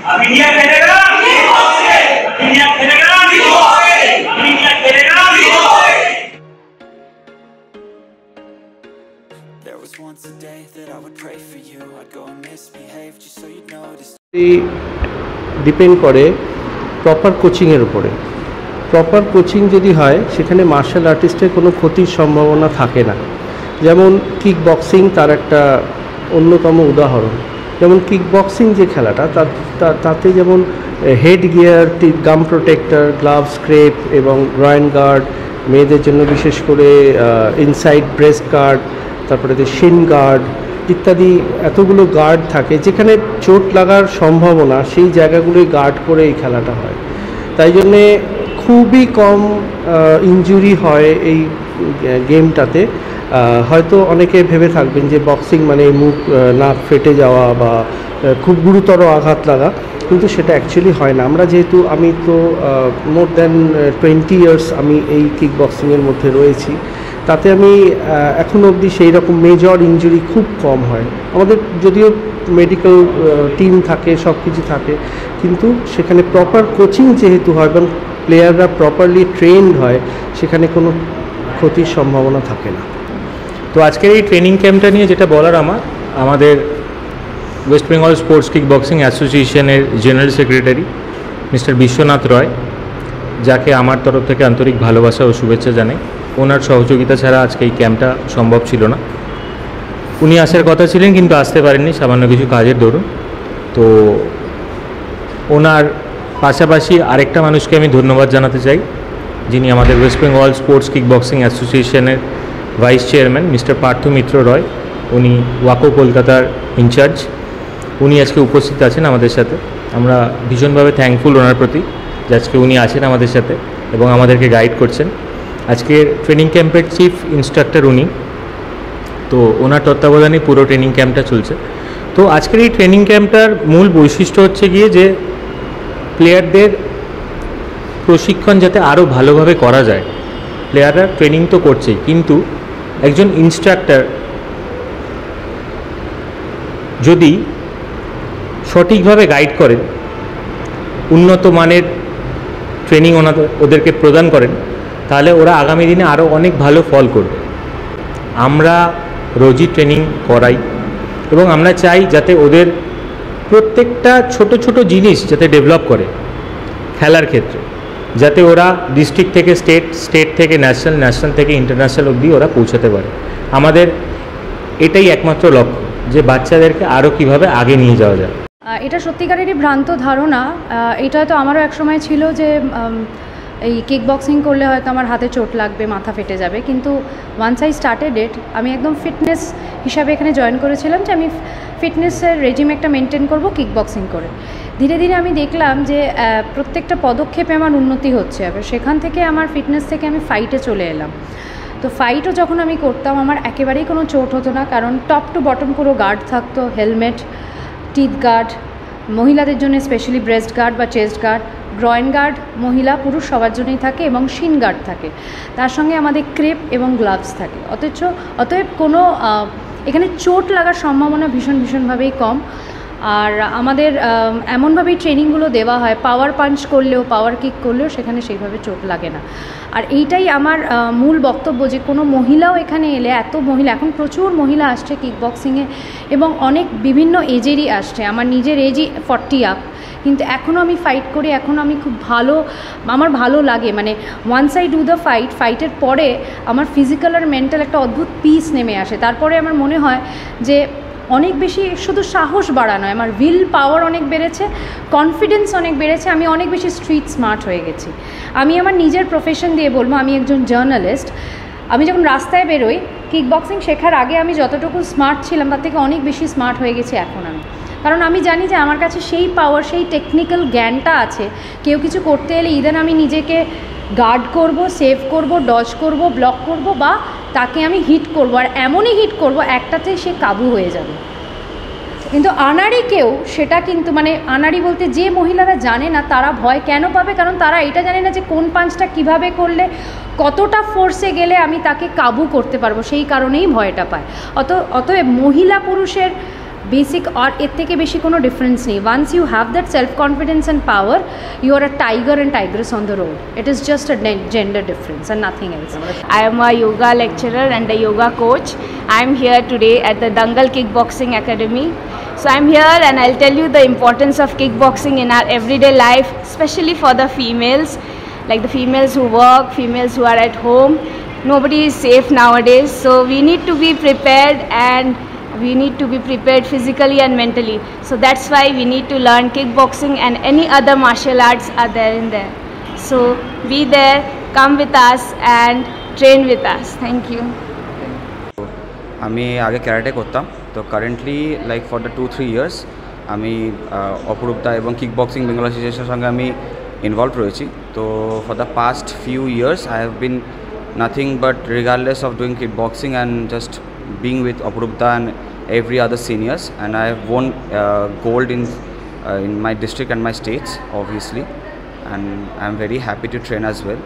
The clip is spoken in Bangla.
अब इंडिया खेलेगा, इंडिया खेलेगा, इंडिया खेलेगा। There was once a day that I would pray for you. I'd go and misbehave just so you'd notice. Depend করে প্রপার কোচিংয়ের উপরে। প্রপার কোচিং যদি হয় সেখানে মার্শাল আর্টিস্টের কোনো ক্ষতির সম্ভাবনা থাকে না। যেমন কিক বক্সিং তার একটা অন্যতম উদাহরণ। যেমন কিক বক্সিং যে খেলাটা তাতে যেমন হেড গিয়ার, গাম প্রোটেক্টর, গ্লাভস, স্ক্রেপ এবং গ্রয়েন গার্ড, মেয়েদের জন্য বিশেষ করে ইনসাইড ব্রেস্ট গার্ড, তারপরে শিন গার্ড ইত্যাদি এতগুলো গার্ড থাকে যেখানে চোট লাগার সম্ভাবনা সেই জায়গাগুলোই গার্ড করে এই খেলাটা হয়। তাই জন্যে খুবই কম ইনজুরি হয় এই গেমটাতে। হয়তো অনেকে ভেবে থাকবেন যে বক্সিং মানে মুখ নাক ফেটে যাওয়া বা খুব গুরুতর আঘাত লাগা, কিন্তু সেটা অ্যাকচুয়ালি হয় না। আমরা যেহেতু আমি তো মোর দ্যান 20 ইয়ার্স আমি এই কিক বক্সিংয়ের মধ্যে রয়েছি, তাতে আমি এখনও অবধি সেই রকম মেজর ইনজুরি খুব কম হয়। আমাদের যদিও মেডিকেল টিম থাকে, সব কিছু থাকে, কিন্তু সেখানে প্রপার কোচিং যেহেতু হয় এবং প্লেয়াররা প্রপারলি ট্রেনড হয়, সেখানে কোনো ক্ষতির সম্ভাবনা থাকে না। তো আজকের এই ট্রেনিং ক্যাম্পটা নিয়ে যেটা বলার আমাদের West Bengal sports kick boxing অ্যাসোসিয়েশনের জেনারেল সেক্রেটারি মিস্টার বিশ্বনাথ রয়, যাকে আমার তরফ থেকে আন্তরিক ভালোবাসা ও শুভেচ্ছা জানাই। ওনার সহযোগিতা ছাড়া আজকে এই ক্যাম্পটা সম্ভব ছিল না। উনি আসার কথা ছিলেন কিন্তু আসতে পারেননি সামান্য কিছু কাজের দরুন। তো ওনার পাশাপাশি আরেকটা মানুষকে আমি ধন্যবাদ জানাতে চাই, যিনি আমাদের West Bengal sports kick boxing অ্যাসোসিয়েশনের ভাইস চেয়ারম্যান মিস্টার পার্থ মিত্র রয়। উনি ওয়াকো কলকাতার ইনচার্জ। উনি আজকে উপস্থিত আছেন আমাদের সাথে। আমরা ভীষণভাবে থ্যাঙ্কফুল ওনার প্রতি যে আজকে উনি আছেন আমাদের সাথে এবং আমাদেরকে গাইড করছেন। আজকের ট্রেনিং ক্যাম্পের চিফ ইনস্ট্রাক্টর উনি, তো ওনার তত্ত্বাবধানে পুরো ট্রেনিং ক্যাম্পটা চলছে। তো আজকের এই ট্রেনিং ক্যাম্পটার মূল বৈশিষ্ট্য হচ্ছে গিয়ে যে প্লেয়ারদের প্রশিক্ষণ যাতে আরও ভালোভাবে করা যায়। প্লেয়াররা ট্রেনিং তো করছেই, কিন্তু একজন ইনস্ট্রাক্টর যদি সঠিকভাবে গাইড করেন, উন্নত মানের ট্রেনিং ওদেরকে প্রদান করেন, তাহলে ওরা আগামী দিনে আরও অনেক ভালো ফল করবে। আমরা রোজই ট্রেনিং করাই এবং আমরা চাই যাতে ওদের প্রত্যেকটা ছোট ছোট জিনিস যাতে ডেভেলপ করে খেলার ক্ষেত্রে, যাতে ওরা ডিস্ট্রিক্ট থেকে স্টেট, স্টেট থেকে ন্যাশনাল, ন্যাশনাল থেকে ইন্টারন্যাশনাল অবধি ওরা পৌঁছাতে পারে। আমাদের এটাই একমাত্র লক্ষ্য যে বাচ্চাদেরকে আরও কীভাবে আগে নিয়ে যাওয়া যায়। এটা সত্যিকারেরই ভ্রান্ত ধারণা। এটা হয়তো আমারও একসময় ছিল যে এই কিক বক্সিং করলে হয়তো আমার হাতে চোট লাগবে, মাথা ফেটে যাবে, কিন্তু ওয়ান্স আই স্টার্টেড ইট, আমি একদম ফিটনেস হিসাবে এখানে জয়েন করেছিলাম যে আমি ফিটনেসের রেজিম একটা মেনটেন করব কিক বক্সিং করে। ধীরে ধীরে আমি দেখলাম যে প্রত্যেকটা পদক্ষেপে আমার উন্নতি হচ্ছে। এবার সেখান থেকে আমার ফিটনেস থেকে আমি ফাইটে চলে এলাম। তো ফাইটও যখন আমি করতাম আমার একেবারেই কোনো চোট হতো না, কারণ টপ টু বটম পুরো গার্ড থাকতো, হেলমেট, টিথ গার্ড, মহিলাদের জন্য স্পেশালি ব্রেস্ট গার্ড বা চেস্ট গার্ড, গ্রয়েন গার্ড মহিলা পুরুষ সবার জন্যই থাকে এবং শিন গার্ড থাকে, তার সঙ্গে আমাদের ক্রেপ এবং গ্লাভস থাকে। অতএব কোনো এখানে চোট লাগার সম্ভাবনা ভীষণভাবেই কম। আর আমাদের এমনভাবেই ট্রেনিংগুলো দেওয়া হয়, পাওয়ার পাঞ্চ করলেও, পাওয়ার কিক করলেও সেখানে সেইভাবে চোট লাগে না। আর এইটাই আমার মূল বক্তব্য যে কোনো মহিলাও এখানে এলে, এত মহিলা, এখন প্রচুর মহিলা আসছে কিক বক্সিংয়ে এবং অনেক বিভিন্ন এজেরই আসছে। আমার নিজের এজই 40 আপ, কিন্তু এখনও আমি ফাইট করি, এখনও আমি খুব ভালো, আমার ভালো লাগে। মানে ওয়ান্স আই ডু দ্য ফাইটের পরে আমার ফিজিক্যাল আর মেন্টাল একটা অদ্ভুত পিস নেমে আসে। তারপরে আমার মনে হয় যে অনেক বেশি শুধু সাহস বাড়া নয়, আমার উইল পাওয়ার অনেক বেড়েছে, কনফিডেন্স অনেক বেড়েছে, আমি অনেক বেশি স্ট্রিট স্মার্ট হয়ে গেছি। আমি আমার নিজের প্রফেশন দিয়ে বলবো, আমি একজন জার্নালিস্ট। আমি যখন রাস্তায় বেরোই, কিক বক্সিং শেখার আগে আমি যতটুকু স্মার্ট ছিলাম তার থেকে অনেক বেশি স্মার্ট হয়ে গেছি এখন আমি। কারণ আমি জানি যে আমার কাছে সেই পাওয়ার, সেই টেকনিক্যাল জ্ঞানটা আছে। কেউ কিছু করতে এলে ইদান আমি নিজেকে গার্ড করব, সেভ করব, ডজ করব, ব্লক করব, বা তাকে আমি হিট করব, আর এমনই হিট করব একটাতে সে কাবু হয়ে যাবে। কিন্তু আনাড়ি কেউ সেটা কিন্তু, মানে আনাড়ি বলতে যে মহিলারা জানে না তারা ভয় কেন পাবে? কারণ তারা এটা জানে না যে কোন পাঞ্চটা কিভাবে করলে, কতটা ফোর্সে গেলে আমি তাকে কাবু করতে পারবো, সেই কারণেই ভয়টা পায়। অতএব মহিলা পুরুষের বেসিক আর এর থেকে বেশি কোনো ডিফারেন্স নেই। Once you have that self confidence and power, you are a tiger and tigress on the road. It is just a gender difference and nothing else. I am a yoga lecturer and a yoga coach. I am here today at the Dangal Kickboxing Academy. So I am here and I'll tell you the importance of kickboxing in our everyday life, especially for the females, like the females who work, females who are at home. Nobody is safe nowadays, so we need to be prepared, and we need to be prepared physically and mentally. So that's why we need to learn kickboxing, and any other martial arts are there in there. So be there, come with us and train with us. Thank you. আমি আগে ক্যারাটে করতাম, তো currently like for the 2-3 years আমি অপরূপদা এবং কিক বক্সিং বেঙ্গল অ্যাসোসিয়েশনের সঙ্গে আমি ইনভলভ রয়েছি। তো for the past few years I have been nothing but regardless of doing kick boxing and just being with Apurupda and every other seniors, and I have won gold in my district and my states obviously, and I am very happy to train as well.